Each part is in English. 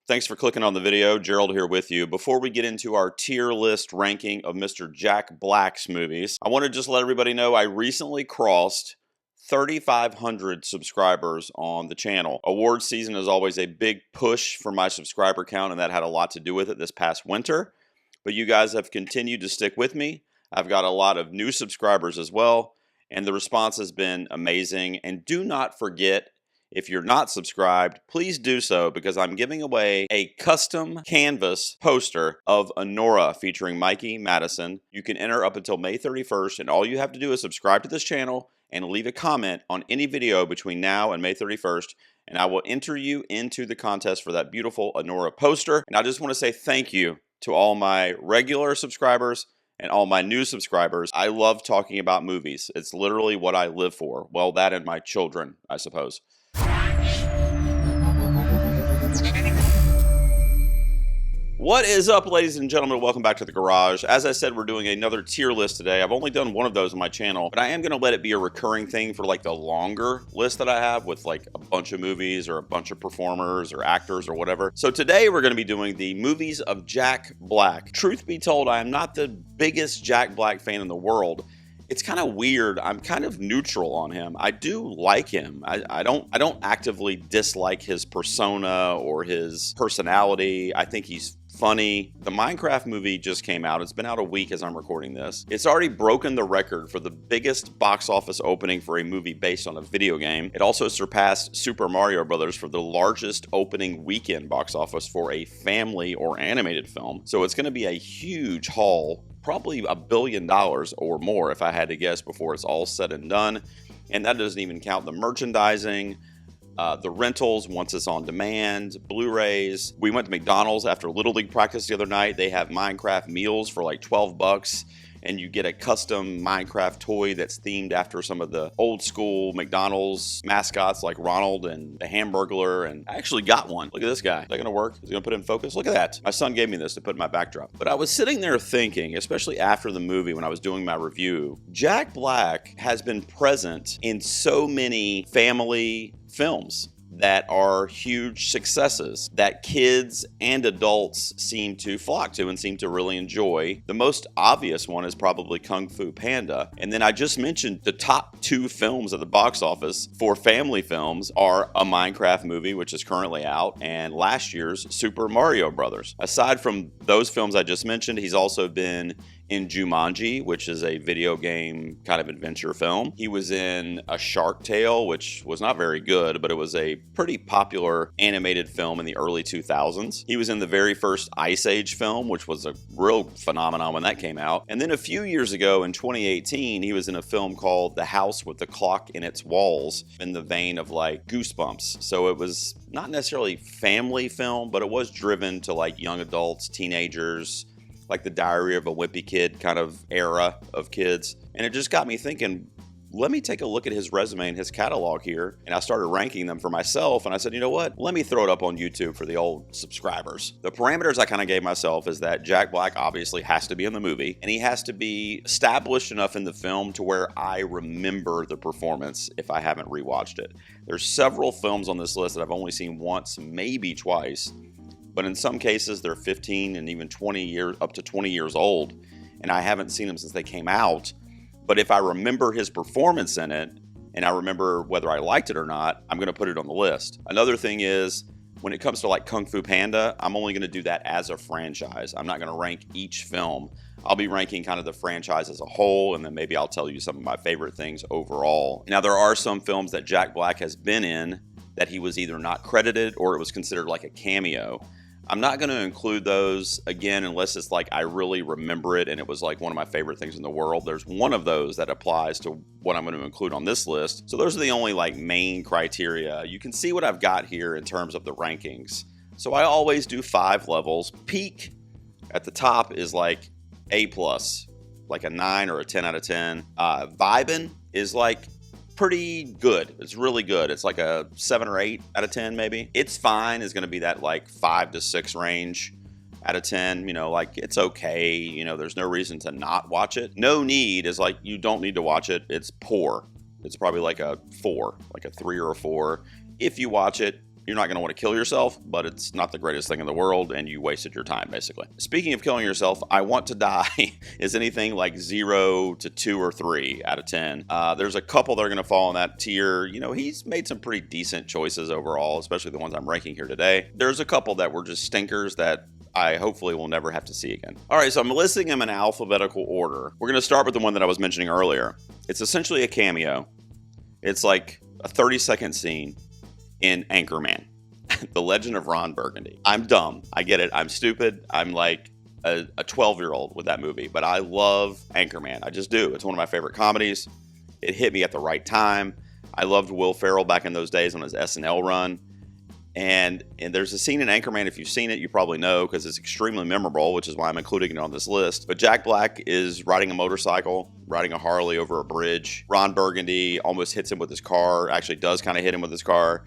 Thanks for clicking on the video. Gerald here with you. Before we get into our tier list ranking of Mr. Jack Black's movies, I want to just let everybody know I recently crossed 3,500 subscribers on the channel. Award season is always a big push for my subscriber count, and that had a lot to do with it this past winter. But you guys have continued to stick with me. I've got a lot of new subscribers as well, and the response has been amazing. And do not forget, if you're not subscribed, please do so, because I'm giving away a custom canvas poster of Anora featuring Mikey Madison. You can enter up until May 31st, and all you have to do is subscribe to this channel and leave a comment on any video between now and May 31st, and I will enter you into the contest for that beautiful Anora poster. And I just want to say thank you to all my regular subscribers and all my new subscribers. I love talking about movies. It's literally what I live for. Well, that and my children, I suppose. What is up, ladies and gentlemen? Welcome back to the garage. As I said, we're doing another tier list today. I've only done one of those on my channel, but I am going to let it be a recurring thing for like the longer list that I have with like a bunch of movies or a bunch of performers or actors or whatever. So today we're going to be doing the movies of Jack Black. Truth be told, I am not the biggest Jack Black fan in the world. It's kind of weird. I'm kind of neutral on him. I do like him. I don't actively dislike his persona or his personality. I think he's funny. The Minecraft movie just came out. It's been out a week as I'm recording this. It's already broken the record for the biggest box office opening for a movie based on a video game. It also surpassed Super Mario Bros. For the largest opening weekend box office for a family or animated film. So it's going to be a huge haul, probably $1 billion or more if I had to guess before it's all said and done. And that doesn't even count the merchandising, the rentals once it's on demand, Blu-rays. We went to McDonald's after Little League practice the other night. They have Minecraft meals for like 12 bucks. And you get a custom Minecraft toy that's themed after some of the old school McDonald's mascots like Ronald and the Hamburglar. And I actually got one. Look at this guy. Is that going to work? Is he going to put it in focus? Look at that. My son gave me this to put in my backdrop. But I was sitting there thinking, especially after the movie when I was doing my review, Jack Black has been present in so many family films that are huge successes that kids and adults seem to flock to and seem to really enjoy. The most obvious one is probably Kung Fu Panda. And then I just mentioned the top 2 films at the box office for family films are a Minecraft movie, which is currently out, and last year's Super Mario Bros. Aside from those films I just mentioned, he's also been in Jumanji, which is a video game kind of adventure film. He was in A Shark Tale, which was not very good, but it was a pretty popular animated film in the early 2000s. He was in the very first Ice Age film, which was a real phenomenon when that came out. And then a few years ago in 2018, he was in a film called The House with the Clock in Its Walls, in the vein of like Goosebumps. So it was not necessarily family film, but it was driven to like young adults, teenagers, like the Diary of a Wimpy Kid kind of era of kids. And it just got me thinking, let me take a look at his resume and his catalog here. And I started ranking them for myself. And I said, you know what? Let me throw it up on YouTube for the old subscribers. The parameters I kind of gave myself is that Jack Black obviously has to be in the movie. And he has to be established enough in the film to where I remember the performance if I haven't rewatched it. There's several films on this list that I've only seen once, maybe twice. But in some cases, they're 15 and even 20 years, up to 20 years old. And I haven't seen them since they came out. But if I remember his performance in it, and I remember whether I liked it or not, I'm going to put it on the list. Another thing is, when it comes to like Kung Fu Panda, I'm only going to do that as a franchise. I'm not going to rank each film. I'll be ranking kind of the franchise as a whole, and then maybe I'll tell you some of my favorite things overall. Now, there are some films that Jack Black has been in that he was either not credited or it was considered like a cameo. I'm not going to include those, again, unless it's like I really remember it and it was like one of my favorite things in the world. There's one of those that applies to what I'm going to include on this list. So those are the only like main criteria. You can see what I've got here in terms of the rankings. So I always do 5 levels. Peak at the top is like A+, like a 9 or a 10 out of 10. Vibin' is like pretty good. It's really good. It's like a 7 or 8 out of 10 maybe. It's Fine is going to be that like 5 to 6 range out of 10. You know, like it's okay. You know, there's no reason to not watch it. No Need is like you don't need to watch it. It's poor. It's probably like a 4, like a 3 or a 4. If you watch it, You're not going to want to kill yourself, but it's not the greatest thing in the world, and you wasted your time, basically. Speaking of killing yourself, I Want to Die is anything like 0 to 2 or 3 out of 10. There's a couple that are going to fall in that tier. You know, he's made some pretty decent choices overall, especially the ones I'm ranking here today. There's a couple that were just stinkers that I hopefully will never have to see again. All right, so I'm listing them in alphabetical order. We're going to start with the one that I was mentioning earlier. It's essentially a cameo. It's like a 30-second scene in Anchorman, The Legend of Ron Burgundy. I'm dumb. I get it. I'm stupid. I'm like a 12-year-old with that movie, but I love Anchorman. I just do. It's one of my favorite comedies. It hit me at the right time. I loved Will Ferrell back in those days on his SNL run. And there's a scene in Anchorman, if you've seen it, you probably know because it's extremely memorable, which is why I'm including it on this list. But Jack Black is riding a motorcycle, riding a Harley over a bridge. Ron Burgundy almost hits him with his car, actually does kind of hit him with his car.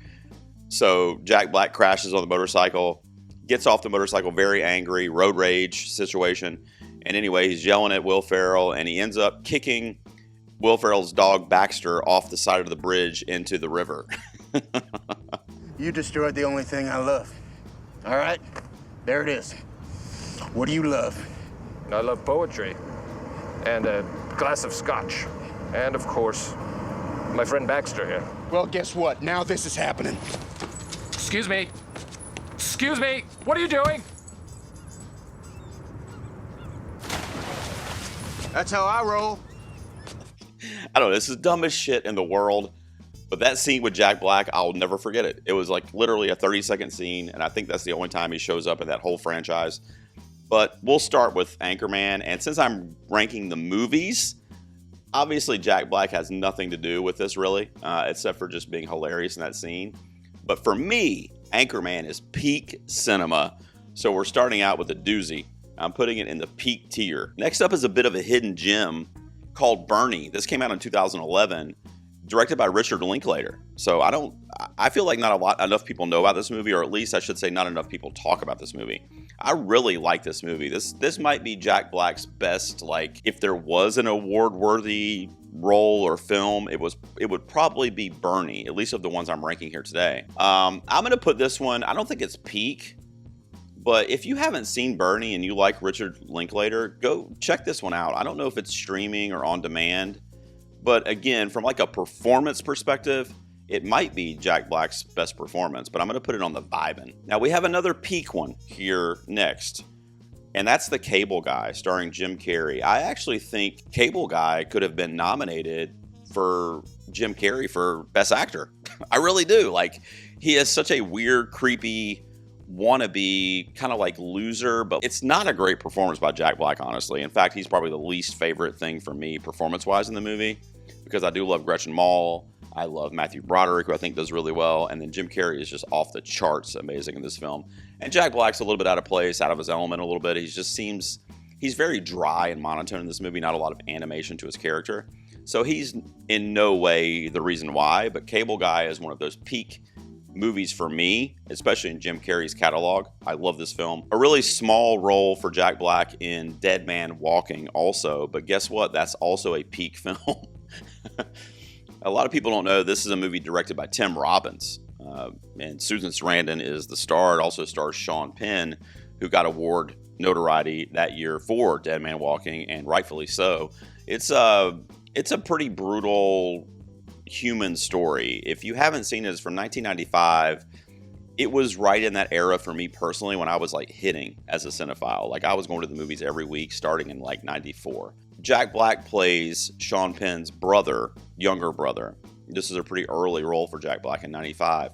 So Jack Black crashes on the motorcycle, gets off the motorcycle very angry, road rage situation. And anyway, he's yelling at Will Ferrell, and he ends up kicking Will Ferrell's dog Baxter off the side of the bridge into the river. You destroyed the only thing I love. All right, there it is. What do you love? I love poetry, and a glass of scotch, and of course, my friend Baxter here. Well, guess what? Now this is happening. Excuse me. Excuse me. What are you doing? That's how I roll. I don't know, this is the dumbest shit in the world. But that scene with Jack Black, I'll never forget it. It was like literally a 30-second scene, and I think that's the only time he shows up in that whole franchise. But we'll start with Anchorman, and since I'm ranking the movies, obviously Jack Black has nothing to do with this really, except for just being hilarious in that scene. But for me, Anchorman is peak cinema. So we're starting out with a doozy. I'm putting it in the peak tier. Next up is a bit of a hidden gem called Bernie. This came out in 2011. Directed by Richard Linklater. So I feel like not enough people know about this movie, or at least I should say not enough people talk about this movie. I really like this movie. This might be Jack Black's best, like, if there was an award-worthy role or film, it would probably be Bernie, at least of the ones I'm ranking here today. I'm going to put this one, I don't think it's peak, but if you haven't seen Bernie and you like Richard Linklater, go check this one out. I don't know if it's streaming or on demand. But again, from like a performance perspective, it might be Jack Black's best performance, but I'm going to put it on the vibin'. Now we have another peak one here next, and that's The Cable Guy starring Jim Carrey. I actually think Cable Guy could have been nominated for Jim Carrey for Best Actor. I really do. Like, he has such a weird, creepy, wannabe, kind of like loser, but it's not a great performance by Jack Black, honestly. In fact, he's probably the least favorite thing for me performance-wise in the movie, because I do love Gretchen Mol. I love Matthew Broderick, who I think does really well, and then Jim Carrey is just off the charts amazing in this film. And Jack Black's a little bit out of place, out of his element a little bit. He's very dry and monotone in this movie, not a lot of animation to his character. So he's in no way the reason why, but Cable Guy is one of those peak movies for me, especially in Jim Carrey's catalog. I love this film. A really small role for Jack Black in Dead Man Walking also, but guess what? That's also a peak film. A lot of people don't know this is a movie directed by Tim Robbins, and Susan Sarandon is the star. It also stars Sean Penn, who got award notoriety that year for Dead Man Walking, and rightfully so. It's a pretty brutal human story. If you haven't seen it, it's from 1995. It was right in that era for me personally when I was like hitting as a cinephile. Like, I was going to the movies every week starting in like 94. Jack Black plays Sean Penn's brother, younger brother. This is a pretty early role for Jack Black in 95.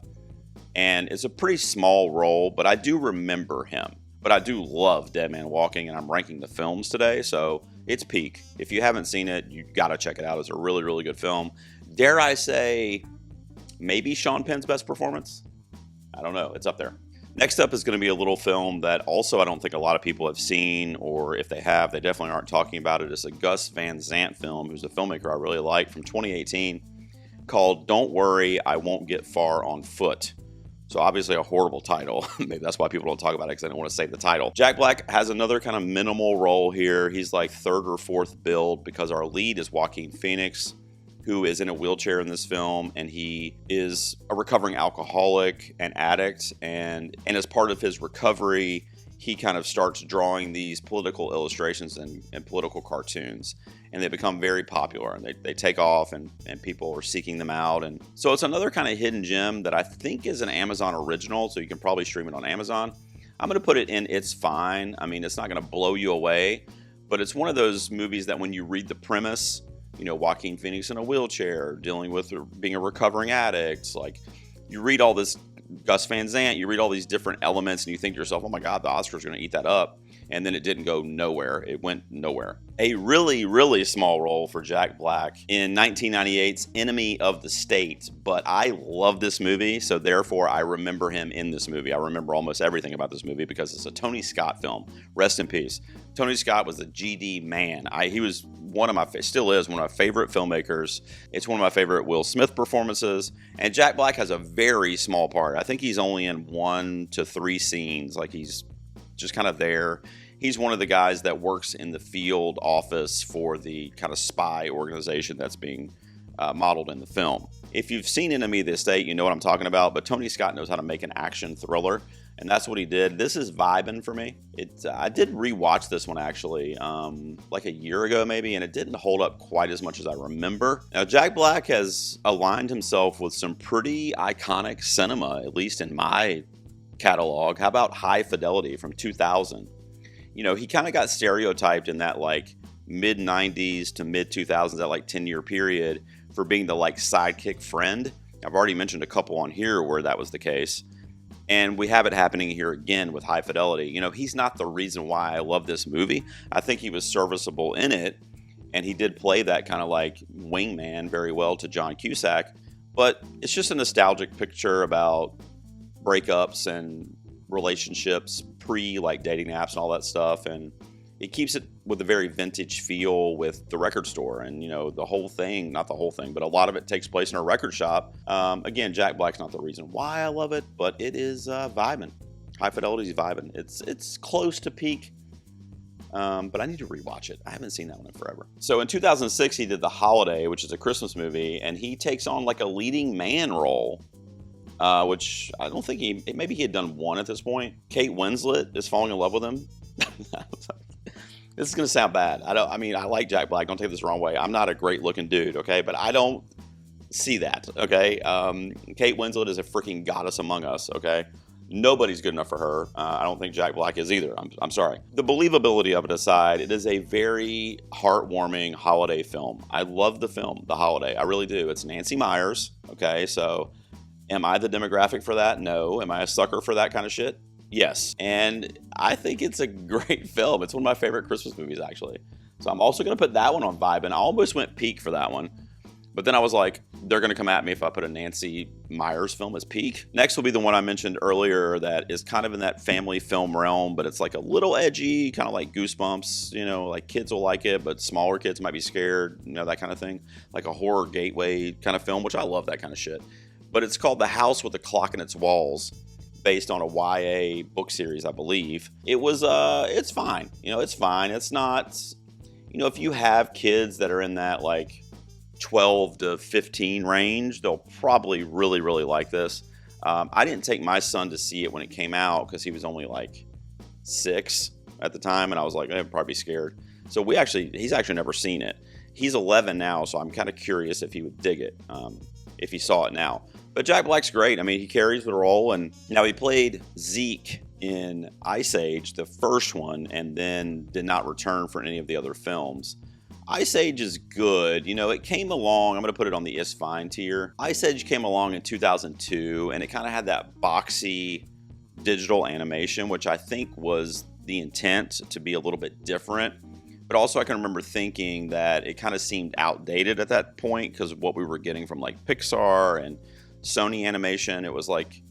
And it's a pretty small role, but I do remember him. But I do love Dead Man Walking, and I'm ranking the films today, so it's peak. If you haven't seen it, you gotta check it out. It's a really, really good film. Dare I say, maybe Sean Penn's best performance? I don't know. It's up there. Next up is going to be a little film that also I don't think a lot of people have seen, or if they have, they definitely aren't talking about it. It's a Gus Van Sant film, who's a filmmaker I really like, from 2018, called Don't Worry, I Won't Get Far on Foot. So obviously a horrible title. Maybe that's why people don't talk about it, because they don't want to say the title. Jack Black has another kind of minimal role here. He's like third or fourth build, because our lead is Joaquin Phoenix, who is in a wheelchair in this film, and he is a recovering alcoholic and addict, and as part of his recovery, he kind of starts drawing these political illustrations and political cartoons, and they become very popular, and they take off, and people are seeking them out. And so it's another kind of hidden gem that I think is an Amazon original, so you can probably stream it on Amazon. I'm going to put it in It's Fine. I mean, it's not going to blow you away, but it's one of those movies that when you read the premise, you know, Joaquin Phoenix in a wheelchair, dealing with being a recovering addict, like, you read all this, Gus Van Sant, you read all these different elements, and you think to yourself, oh my God, the Oscars are going to eat that up. And then it didn't go nowhere. It went nowhere. A really, really small role for Jack Black in 1998's Enemy of the State. But I love this movie, so therefore I remember him in this movie. I remember almost everything about this movie because it's a Tony Scott film. Rest in peace. Tony Scott was a GD man. He was still is one of my favorite filmmakers. It's one of my favorite Will Smith performances. And Jack Black has a very small part. I think he's only in 1 to 3 scenes. Like, he's just kind of there. He's one of the guys that works in the field office for the kind of spy organization that's being modeled in the film. If you've seen Enemy of the State, you know what I'm talking about, but Tony Scott knows how to make an action thriller, and that's what he did. This is vibing for me. I did rewatch this one actually like a year ago maybe, and it didn't hold up quite as much as I remember. Now, Jack Black has aligned himself with some pretty iconic cinema, at least in my catalog. How about High Fidelity from 2000? You know, he kind of got stereotyped in that like mid 90s to mid 2000s, that like 10-year period, for being the like sidekick friend. I've already mentioned a couple on here where that was the case, and we have it happening here again with High Fidelity. You know, he's not the reason why I love this movie. I think he was serviceable in it, and he did play that kind of like wingman very well to John Cusack, but it's just a nostalgic picture about breakups and relationships pre like dating apps and all that stuff, and it keeps it with a very vintage feel with the record store, and you know, the whole thing, not the whole thing, but a lot of it takes place in a record shop. Again, Jack Black's not the reason why I love it, but it is vibing. High Fidelity's vibing. It's close to peak, but I need to rewatch it. I haven't seen that one in forever. So in 2006 he did The Holiday, which is a Christmas movie, and he takes on like a leading man role, which I don't think maybe he had done one at this point. Kate Winslet is falling in love with him. This is going to sound bad. I mean, I like Jack Black. Don't take this the wrong way. I'm not a great looking dude, okay? But I don't see that, okay? Kate Winslet is a freaking goddess among us, okay? Nobody's good enough for her. I don't think Jack Black is either. I'm sorry. The believability of it aside, it is a very heartwarming holiday film. I love the film, The Holiday. I really do. It's Nancy Meyers, okay? So am I the demographic for that? No. Am I a sucker for that kind of shit? Yes. And I think it's a great film. It's one of my favorite Christmas movies, actually. So I'm also going to put that one on Vibe, and I almost went peak for that one. But then I was like, they're going to come at me if I put a Nancy Meyers film as peak. Next will be the one I mentioned earlier that is kind of in that family film realm, but it's like a little edgy, kind of like Goosebumps, you know, like kids will like it, but smaller kids might be scared, you know, that kind of thing. Like a horror gateway kind of film, which I love that kind of shit. But it's called The House with a Clock in Its Walls, based on a YA book series, I believe. It was, it's fine. You know, it's fine. It's not, you know, if you have kids that are in that like 12 to 15 range, they'll probably really, really like this. I didn't take my son to see it when it came out because he was only like 6 at the time, and I was like, I'd probably be scared. So he's actually never seen it. He's 11 now, so I'm kind of curious if he would dig it, if he saw it now. But Jack Black's great. I mean, he carries the role, and now he played Zeke in Ice Age, the first one, and then did not return for any of the other films. Ice Age is good. You know, it came along, I'm going to put it on the Is Fine tier. Ice Age came along in 2002, and it kind of had that boxy digital animation, which I think was the intent to be a little bit different. But also I can remember thinking that it kind of seemed outdated at that point because of what we were getting from like Pixar and Sony animation. It was like,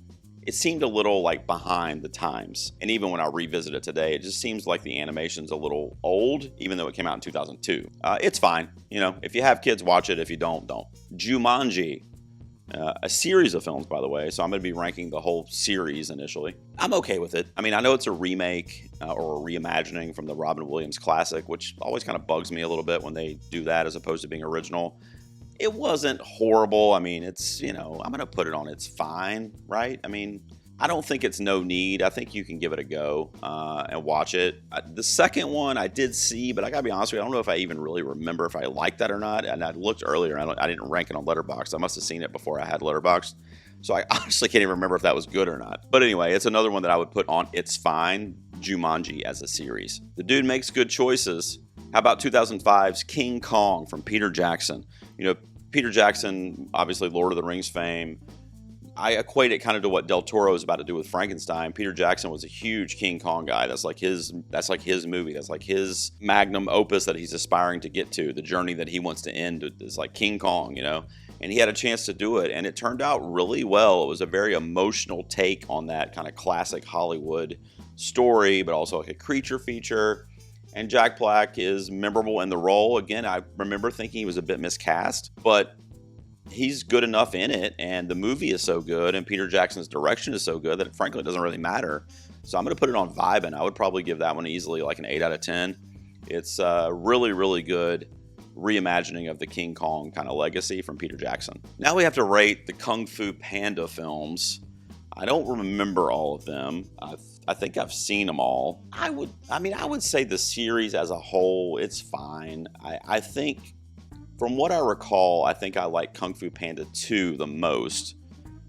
it seemed a little like behind the times. And even when I revisit it today, it just seems like the animation's a little old, even though it came out in 2002. It's fine. You know, if you have kids, watch it. If you don't. Jumanji, a series of films, by the way. So I'm going to be ranking the whole series initially. I'm okay with it. I mean, I know it's a remake or a reimagining from the Robin Williams classic, which always kind of bugs me a little bit when they do that as opposed to being original. It wasn't horrible. I mean, it's, I'm going to put it on it's fine, right? I mean, I don't think it's no need. I think you can give it a go and watch it. The second one I did see, but I got to be honest with you, I don't know if I even really remember if I liked that or not. And I looked earlier, I didn't rank it on Letterboxd. I must have seen it before I had Letterboxd. So I honestly can't even remember if that was good or not. But anyway, it's another one that I would put on it's fine, Jumanji as a series. The dude makes good choices. How about 2005's King Kong from Peter Jackson? Peter Jackson, obviously Lord of the Rings fame. I equate it kind of to what Del Toro is about to do with Frankenstein. Peter Jackson was a huge King Kong guy. That's like his movie. That's like his magnum opus that he's aspiring to get to. The journey that he wants to end is like King Kong, And he had a chance to do it, and it turned out really well. It was a very emotional take on that kind of classic Hollywood story, but also like a creature feature. And Jack Black is memorable in the role. Again, I remember thinking he was a bit miscast, but he's good enough in it, and the movie is so good, and Peter Jackson's direction is so good that frankly it doesn't really matter. So I'm going to put it on Vibin'. I would probably give that one easily like an 8 out of 10. It's really, really good reimagining of the King Kong kind of legacy from Peter Jackson. Now we have to rate the Kung Fu Panda films. I don't remember all of them. I think I've seen them all. I would say the series as a whole, it's fine. I think, from what I recall, I think I like Kung Fu Panda 2 the most.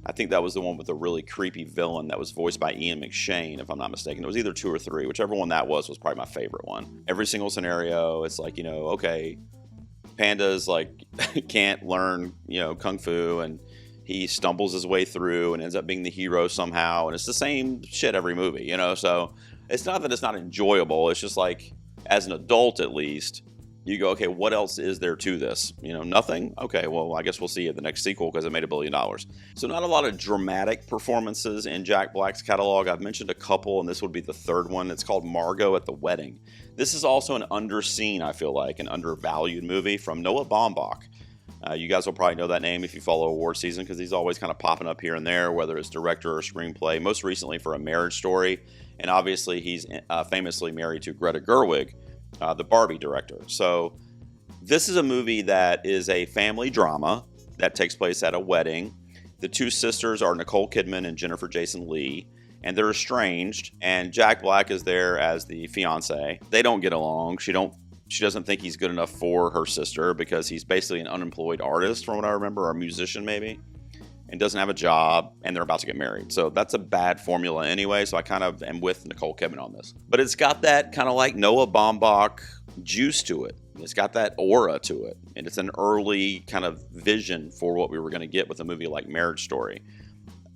I think that was the one with the really creepy villain that was voiced by Ian McShane, if I'm not mistaken. It was either 2 or 3. Whichever one that was probably my favorite one. Every single scenario, it's like, okay, Panda's like can't learn, Kung Fu, and he stumbles his way through and ends up being the hero somehow. And it's the same shit every movie, So it's not that it's not enjoyable. It's just like, as an adult at least, you go, okay, what else is there to this? Nothing? Okay, well, I guess we'll see at the next sequel because it made $1 billion. So not a lot of dramatic performances in Jack Black's catalog. I've mentioned a couple, and this would be the third one. It's called Margot at the Wedding. This is also an underseen, I feel like, an undervalued movie from Noah Baumbach. You guys will probably know that name if you follow award season because he's always kind of popping up here and there, whether it's director or screenplay, most recently for A Marriage Story. And obviously he's famously married to Greta Gerwig, the Barbie director. So this is a movie that is a family drama that takes place at a wedding. The two sisters are Nicole Kidman and Jennifer Jason Leigh, and they're estranged, and Jack Black is there as the fiance. They don't get along. She doesn't think he's good enough for her sister because he's basically an unemployed artist, from what I remember, or a musician maybe, and doesn't have a job, and they're about to get married. So that's a bad formula anyway, so I kind of am with Nicole Kidman on this. But it's got that kind of like Noah Baumbach juice to it. It's got that aura to it, and it's an early kind of vision for what we were going to get with a movie like Marriage Story.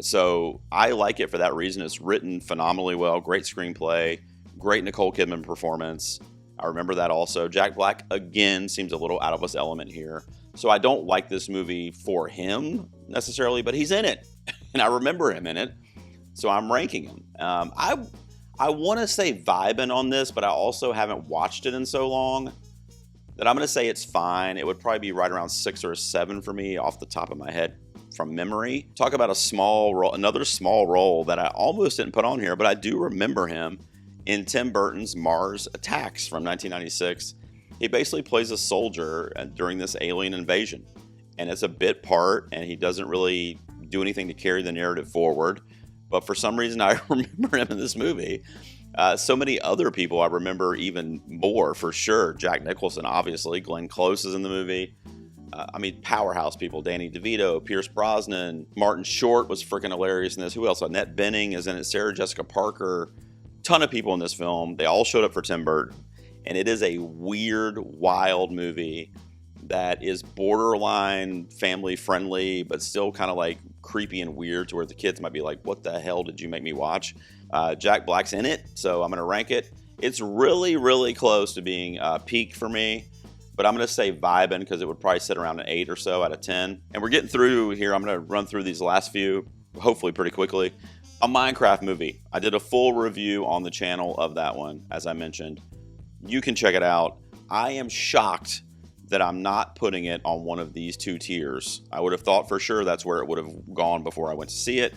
So I like it for that reason. It's written phenomenally well, great screenplay, great Nicole Kidman performance. I remember that also. Jack Black, again, seems a little out of his element here. So I don't like this movie for him necessarily, but he's in it. And I remember him in it. So I'm ranking him. I want to say vibing on this, but I also haven't watched it in so long that I'm going to say it's fine. It would probably be right around 6 or 7 for me off the top of my head from memory. Talk about a small role, another small role that I almost didn't put on here, but I do remember him in Tim Burton's Mars Attacks from 1996. He basically plays a soldier during this alien invasion, and it's a bit part, and he doesn't really do anything to carry the narrative forward. But for some reason, I remember him in this movie. So many other people I remember even more, for sure. Jack Nicholson, obviously. Glenn Close is in the movie. Powerhouse people. Danny DeVito, Pierce Brosnan. Martin Short was freaking hilarious in this. Who else? Annette Bening is in it. Sarah Jessica Parker. Ton of people in this film. They all showed up for Tim Burton. And it is a weird, wild movie that is borderline family friendly, but still kind of like creepy and weird to where the kids might be like, what the hell did you make me watch? Jack Black's in it, so I'm going to rank it. It's really, really close to being peak for me, but I'm going to say vibing because it would probably sit around an 8 or so out of 10. And we're getting through here. I'm going to run through these last few, hopefully pretty quickly. A Minecraft movie. I did a full review on the channel of that one, as I mentioned. You can check it out. I am shocked that I'm not putting it on one of these two tiers. I would have thought for sure that's where it would have gone before I went to see it,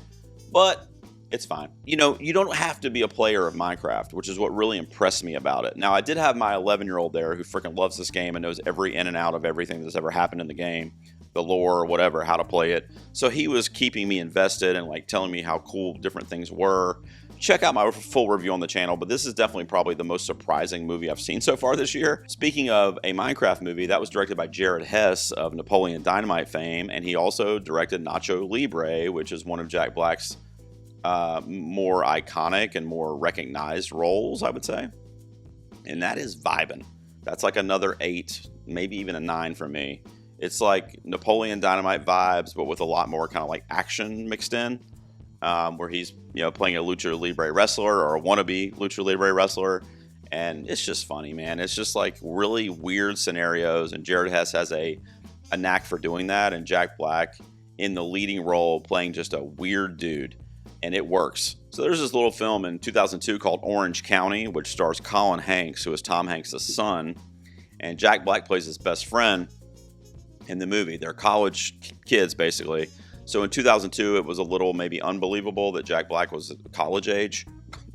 but it's fine. You don't have to be a player of Minecraft, which is what really impressed me about it. Now, I did have my 11-year-old there who freaking loves this game and knows every in and out of everything that's ever happened in the game. the lore or whatever, how to play it. So he was keeping me invested and like telling me how cool different things were. Check out my full review on the channel, but this is definitely probably the most surprising movie I've seen so far this year. Speaking of a Minecraft movie, that was directed by Jared Hess of Napoleon Dynamite fame, and he also directed Nacho Libre, which is one of Jack Black's more iconic and more recognized roles, I would say. And that is vibin'. That's like another 8, maybe even a 9 for me. It's like Napoleon Dynamite vibes, but with a lot more kind of like action mixed in. Where he's, playing a lucha libre wrestler or a wannabe lucha libre wrestler, and it's just funny, man. It's just like really weird scenarios, and Jared Hess has a knack for doing that, and Jack Black in the leading role playing just a weird dude, and it works. So there's this little film in 2002 called Orange County, which stars Colin Hanks, who is Tom Hanks' son, and Jack Black plays his best friend in the movie. They're college kids, basically. So in 2002, it was a little maybe unbelievable that Jack Black was college age,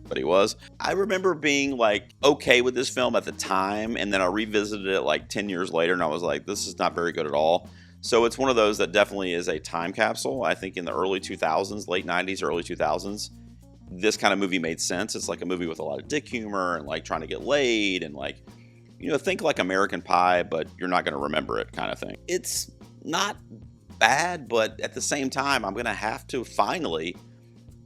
but he was. I remember being like okay with this film at the time, and then I revisited it like 10 years later, and I was like, this is not very good at all. So it's one of those that definitely is a time capsule. I think in the early 2000s, late 90s, early 2000s, this kind of movie made sense. It's like a movie with a lot of dick humor and like trying to get laid and like, think like American Pie, but you're not going to remember it kind of thing. It's not bad, but at the same time, I'm gonna have to finally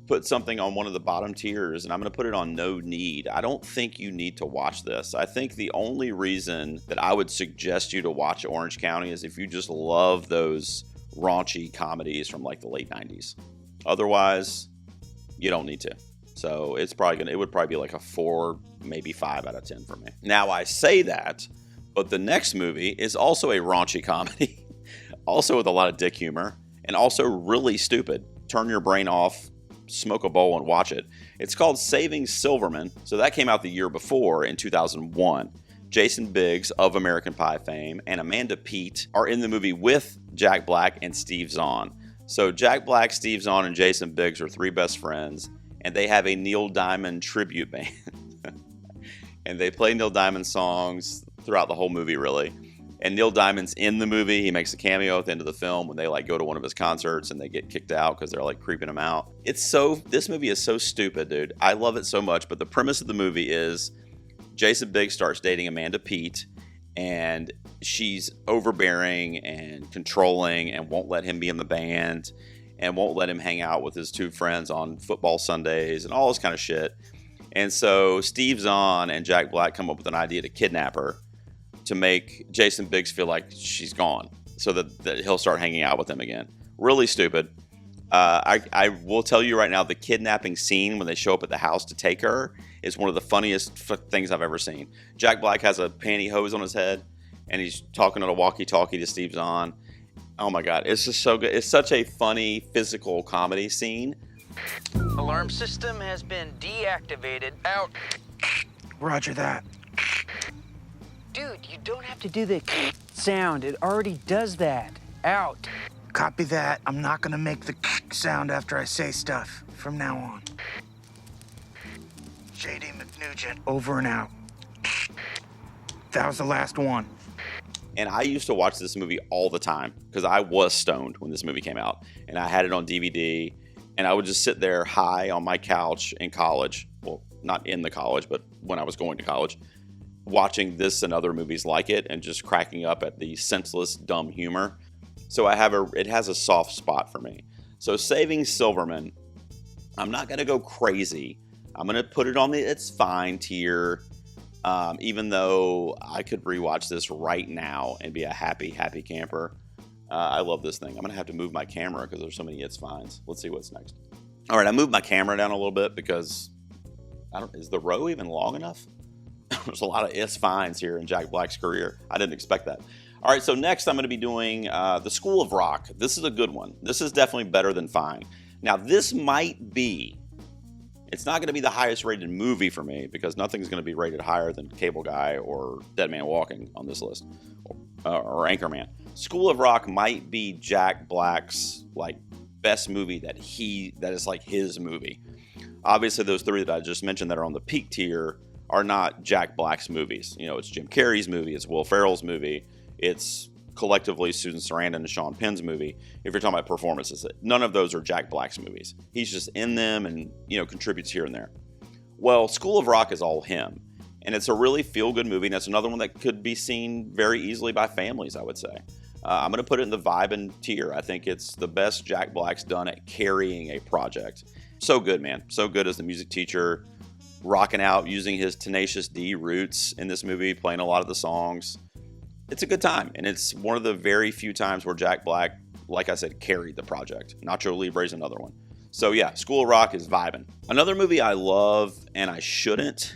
put something on one of the bottom tiers, and I'm gonna put it on no need. I don't think you need to watch this. I think the only reason that I would suggest you to watch Orange County is if you just love those raunchy comedies from like the late 90s. Otherwise, you don't need to. So it would probably be like a 4, maybe 5 out of 10 for me. Now I say that, but the next movie is also a raunchy comedy. Also with a lot of dick humor, and also really stupid. Turn your brain off, smoke a bowl, and watch it. It's called Saving Silverman. So that came out the year before in 2001. Jason Biggs of American Pie fame and Amanda Peet are in the movie with Jack Black and Steve Zahn. So Jack Black, Steve Zahn, and Jason Biggs are 3 best friends, and they have a Neil Diamond tribute band. And they play Neil Diamond songs throughout the whole movie, really. And Neil Diamond's in the movie. He makes a cameo at the end of the film when they like go to one of his concerts and they get kicked out because they're like creeping him out. This movie is so stupid, dude. I love it so much. But the premise of the movie is Jason Biggs starts dating Amanda Peet, and she's overbearing and controlling and won't let him be in the band and won't let him hang out with his 2 friends on football Sundays and all this kind of shit. And so Steve Zahn and Jack Black come up with an idea to kidnap her, to make Jason Biggs feel like she's gone so that he'll start hanging out with him again. Really stupid. I will tell you right now, the kidnapping scene when they show up at the house to take her is one of the funniest things I've ever seen. Jack Black has a pantyhose on his head, and he's talking on a walkie-talkie to Steve Zahn. Oh my God, it's just so good. It's such a funny physical comedy scene. Alarm system has been deactivated. Out. Roger that. Dude, you don't have to do the sound. It already does that. Out. Copy that. I'm not gonna make the sound after I say stuff from now on. J.D. McNugent, over and out. That was the last one. And I used to watch this movie all the time because I was stoned when this movie came out. And I had it on DVD, and I would just sit there high on my couch in college. Well, not in the college, but when I was going to college, watching this and other movies like it and just cracking up at the senseless, dumb humor. So it has a soft spot for me. So Saving Silverman, I'm not going to go crazy. I'm going to put it on the it's fine tier, even though I could rewatch this right now and be a happy camper. I love this thing. I'm going to have to move my camera because there's so many it's fines. Let's see what's next. All right, I moved my camera down a little bit because is the row even long enough? There's a lot of it's fines here in Jack Black's career. I didn't expect that. All right, so next I'm going to be doing The School of Rock. This is a good one. This is definitely better than Fine. Now, this might be, it's not going to be the highest rated movie for me because nothing's going to be rated higher than Cable Guy or Dead Man Walking on this list, or Anchorman. School of Rock might be Jack Black's like best movie that is like his movie. Obviously, those 3 that I just mentioned that are on the peak tier are not Jack Black's movies. You know, it's Jim Carrey's movie, it's Will Ferrell's movie, it's collectively Susan Sarandon and Sean Penn's movie. If you're talking about performances, none of those are Jack Black's movies. He's just in them and, you know, contributes here and there. Well, School of Rock is all him. And it's a really feel-good movie, and that's another one that could be seen very easily by families, I would say. I'm going to put it in the vibin' tier. I think it's the best Jack Black's done at carrying a project. So good, man. So good as the music teacher, rocking out, using his Tenacious D roots in this movie, playing a lot of the songs. It's a good time, and it's one of the very few times where Jack Black, like I said, carried the project. Nacho Libre's another one. So yeah, School of Rock is vibing. Another movie I love, and I shouldn't,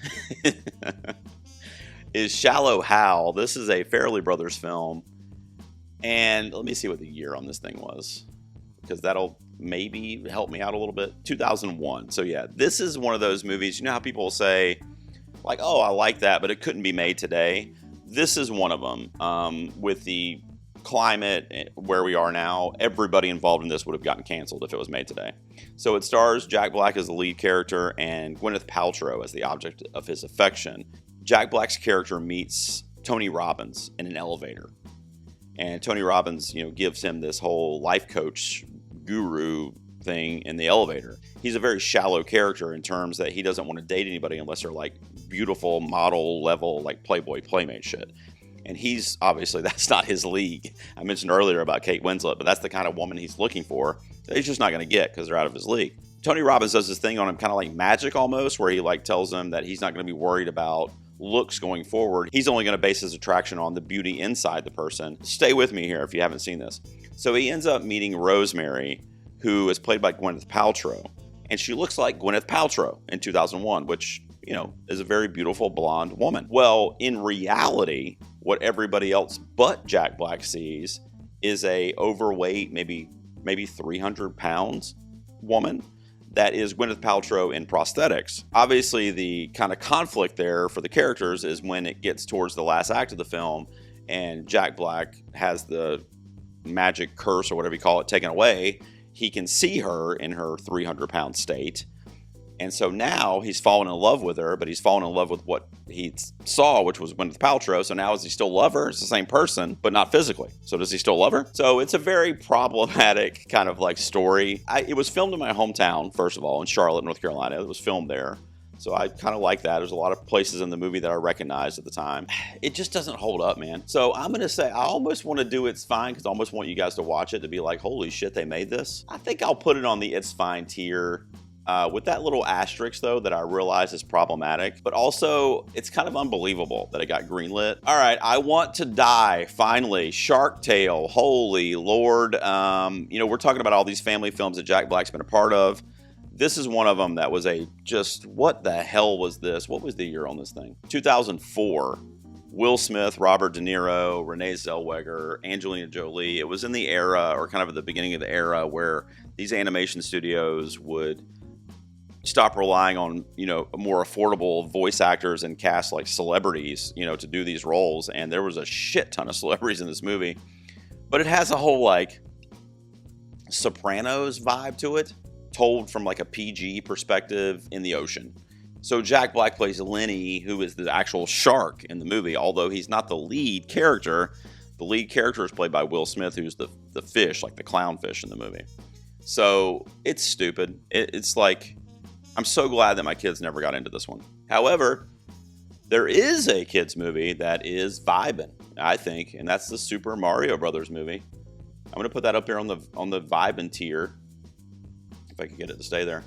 is Shallow Hal. This is a Farrelly Brothers film. And let me see what the year on this thing was, because that'll maybe help me out a little bit. 2001. So yeah, this is one of those movies, you know how people will say, like, oh, I like that, but it couldn't be made today. This is one of them. With the climate where we are now, everybody involved in this would have gotten canceled if it was made today. So it stars Jack Black as the lead character and Gwyneth Paltrow as the object of his affection. Jack Black's character meets Tony Robbins in an elevator. And Tony Robbins, you know, gives him this whole life coach guru thing in the elevator. He's a very shallow character in terms that he doesn't want to date anybody unless they're like beautiful model level, like Playboy Playmate shit. And he's obviously, that's not his league. I mentioned earlier about Kate Winslet, but that's the kind of woman he's looking for that he's just not going to get because they're out of his league. Tony Robbins does this thing on him kind of like magic almost, where he like tells him that he's not going to be worried about looks going forward. He's only going to base his attraction on the beauty inside the person. Stay with me here if you haven't seen this. So he ends up meeting Rosemary, who is played by Gwyneth Paltrow. And she looks like Gwyneth Paltrow in 2001, which, you know, is a very beautiful blonde woman. Well, in reality, what everybody else but Jack Black sees is a overweight, maybe 300 pounds woman that is Gwyneth Paltrow in prosthetics. Obviously, the kind of conflict there for the characters is when it gets towards the last act of the film and Jack Black has the magic curse or whatever you call it taken away. He can see her in her 300-pound state. And so now he's fallen in love with her, but he's fallen in love with what he saw, which was Gwyneth Paltrow. So now does he still love her? It's the same person, but not physically. So does he still love her? So it's a very problematic kind of like story. It was filmed in my hometown, first of all, in Charlotte, North Carolina. It was filmed there. So I kind of like that. There's a lot of places in the movie that I recognized at the time. It just doesn't hold up, man. So I'm going to say I almost want to do It's Fine because I almost want you guys to watch it to be like, holy shit, they made this. I think I'll put it on the It's Fine tier. With that little asterisk, though, that I realize is problematic, but also it's kind of unbelievable that it got greenlit. All right, I Want to Die, finally. Shark Tale, holy Lord. You know, we're talking about all these family films that Jack Black's been a part of. This is one of them that was what the hell was this? What was the year on this thing? 2004. Will Smith, Robert De Niro, Renee Zellweger, Angelina Jolie. It was in the era, or kind of at the beginning of the era, where these animation studios would stop relying on, you know, more affordable voice actors and cast like celebrities, you know, to do these roles. And there was a shit ton of celebrities in this movie, but it has a whole like Sopranos vibe to it, told from like a PG perspective in the ocean. So Jack Black plays Lenny, who is the actual shark in the movie, although he's not the lead character. The lead character is played by Will Smith, who's the fish, like the clownfish in the movie. So it's stupid. It's like, I'm so glad that my kids never got into this one. However, there is a kids movie that is vibing, I think, and that's the Super Mario Brothers movie. I'm going to put that up here on the vibing tier, if I can get it to stay there.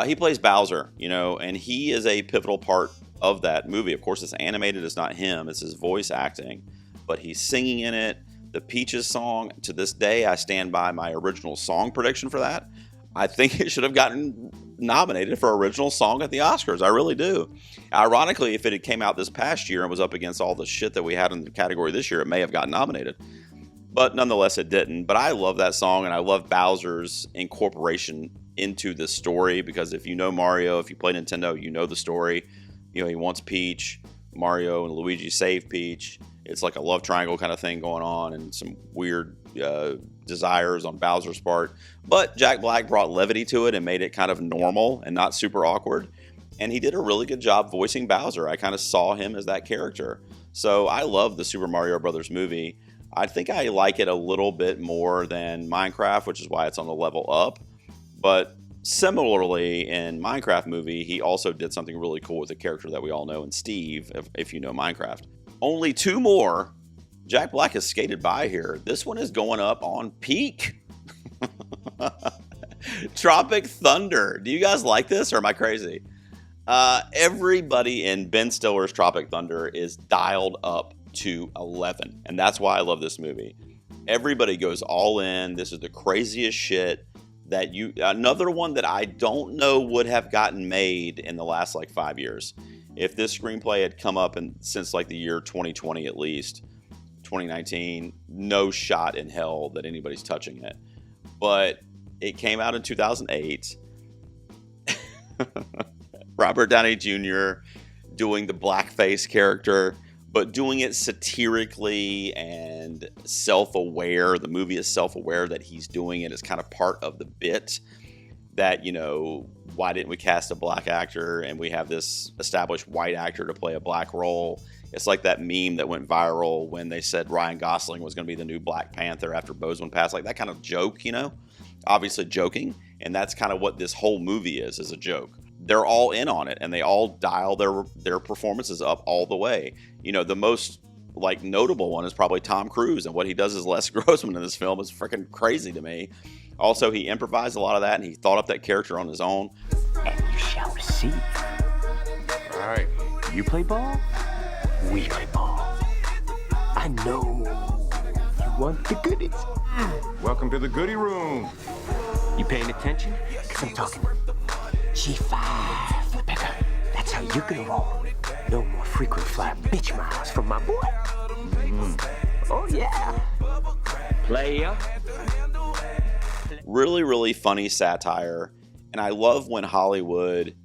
He plays Bowser, you know, and he is a pivotal part of that movie. Of course, it's animated. It's not him. It's his voice acting, but he's singing in it. The Peaches song, to this day, I stand by my original song prediction for that. I think it should have gotten nominated for original song at the Oscars. I really do. Ironically, if it had came out this past year and was up against all the shit that we had in the category this year, it may have gotten nominated. But nonetheless, it didn't. But I love that song, and I love Bowser's incorporation into the story, because if you know Mario, if you play Nintendo, you know the story. You know, he wants Peach. Mario and Luigi save Peach. It's like a love triangle kind of thing going on, and some weird desires on Bowser's part. But Jack Black brought levity to it and made it kind of normal and not super awkward. And he did a really good job voicing Bowser. I kind of saw him as that character. So I love the Super Mario Brothers movie. I think I like it a little bit more than Minecraft, which is why it's on the level up. But similarly, in Minecraft movie, he also did something really cool with a character that we all know in Steve, if you know Minecraft. Only 2 more. Jack Black has skated by here. This one is going up on Peak. Tropic Thunder. Do you guys like this, or am I crazy? Everybody in Ben Stiller's Tropic Thunder is dialed up to 11, and that's why I love this movie. Everybody goes all in. This is the craziest shit that another one that I don't know would have gotten made in the last like 5 years. If this screenplay had come up since like the year 2020 at least, 2019, no shot in hell that anybody's touching it. But it came out in 2008. Robert Downey Jr. doing the blackface character, but doing it satirically and self-aware. The movie is self-aware that he's doing it as kind of part of the bit that, why didn't we cast a black actor and we have this established white actor to play a black role? It's like that meme that went viral when they said Ryan Gosling was going to be the new Black Panther after Boseman passed. Like that kind of joke, obviously joking. And that's kind of what this whole movie is a joke. They're all in on it and they all dial their performances up all the way. The most like notable one is probably Tom Cruise, and what he does as Les Grossman in this film is freaking crazy to me. Also, he improvised a lot of that and he thought up that character on his own. And you shall receive. All right. You play ball, we play ball. I know you want the goodies. Welcome to the goodie room. You paying attention? Because I'm talking G5 for pickup. That's how you're gonna roll. No more frequent flyer bitch miles from my boy. Oh yeah. Player. Really, really funny satire. And I love when Hollywood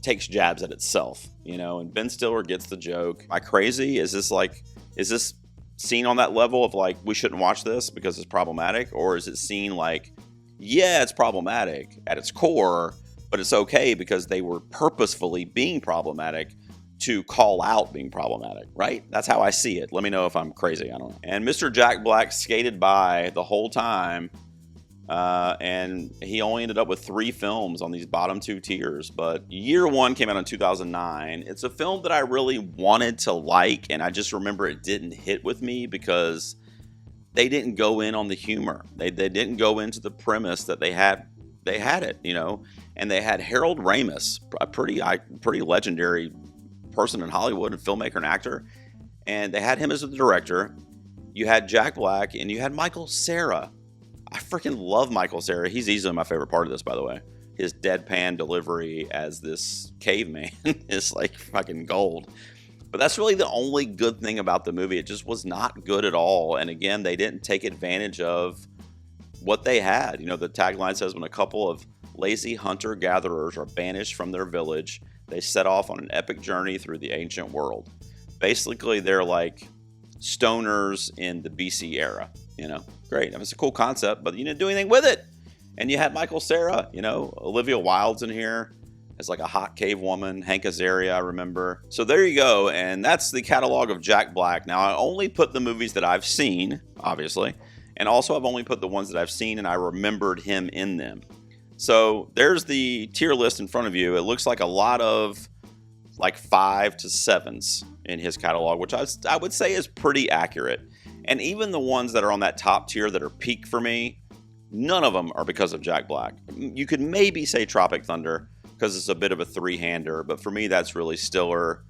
takes jabs at itself, and Ben Stiller gets the joke. Am I crazy? Is this seen on that level of like, we shouldn't watch this because it's problematic? Or is it seen like, yeah, it's problematic at its core, but it's okay because they were purposefully being problematic to call out being problematic, right? That's how I see it. Let me know if I'm crazy. I don't know. And Mr. Jack Black skated by the whole time. And he only ended up with 3 films on these bottom 2 tiers. But Year One came out in 2009. It's a film that I really wanted to like, and I just remember it didn't hit with me because they didn't go in on the humor. They didn't go into the premise that they had it, And they had Harold Ramis, a pretty legendary person in Hollywood, and filmmaker and actor. And they had him as the director. You had Jack Black, and you had Michael Cera. I freaking love Michael Cera. He's easily my favorite part of this, by the way. His deadpan delivery as this caveman is like fucking gold. But that's really the only good thing about the movie. It just was not good at all. And again, they didn't take advantage of what they had. The tagline says, when a couple of lazy hunter-gatherers are banished from their village, they set off on an epic journey through the ancient world. Basically, they're like stoners in the BC era. Great. It's a cool concept, but you didn't do anything with it. And you had Michael Cera, Olivia Wilde's in here as like a hot cave woman, Hank Azaria, I remember. So there you go. And that's the catalog of Jack Black. Now, I only put the movies that I've seen, obviously, and also I've only put the ones that I've seen and I remembered him in them. So there's the tier list in front of you. It looks like a lot of like 5 to 7s in his catalog, which I would say is pretty accurate. And even the ones that are on that top tier that are peak for me, none of them are because of Jack Black. You could maybe say Tropic Thunder because it's a bit of a 3-hander, but for me, that's really Stiller,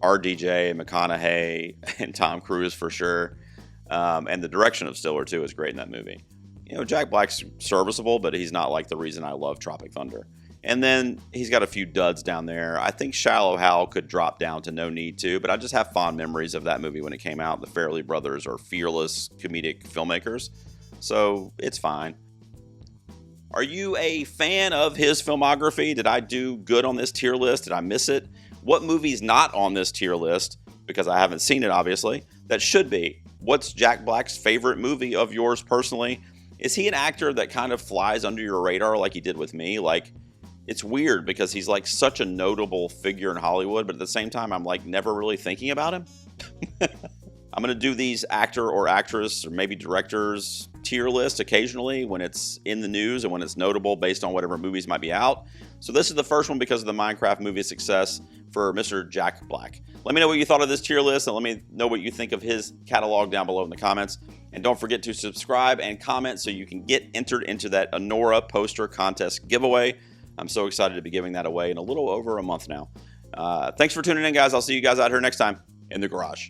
RDJ, McConaughey, and Tom Cruise for sure. And the direction of Stiller, too, is great in that movie. Jack Black's serviceable, but he's not like the reason I love Tropic Thunder. And then he's got a few duds down there. I think Shallow Hal could drop down to No Need To, but I just have fond memories of that movie when it came out. The Farrelly brothers are fearless comedic filmmakers, so it's fine. Are you a fan of his filmography? Did I do good on this tier list? Did I miss it? What movie's not on this tier list, because I haven't seen it, obviously, that should be? What's Jack Black's favorite movie of yours personally? Is he an actor that kind of flies under your radar like he did with me? Like, it's weird because he's like such a notable figure in Hollywood, but at the same time, I'm like never really thinking about him. I'm going to do these actor or actress or maybe directors tier list occasionally when it's in the news and when it's notable based on whatever movies might be out. So this is the first one because of the Minecraft movie success for Mr. Jack Black. Let me know what you thought of this tier list, and let me know what you think of his catalog down below in the comments. And don't forget to subscribe and comment so you can get entered into that Anora poster contest giveaway. I'm so excited to be giving that away in a little over a month now. Thanks for tuning in, guys. I'll see you guys out here next time in the garage.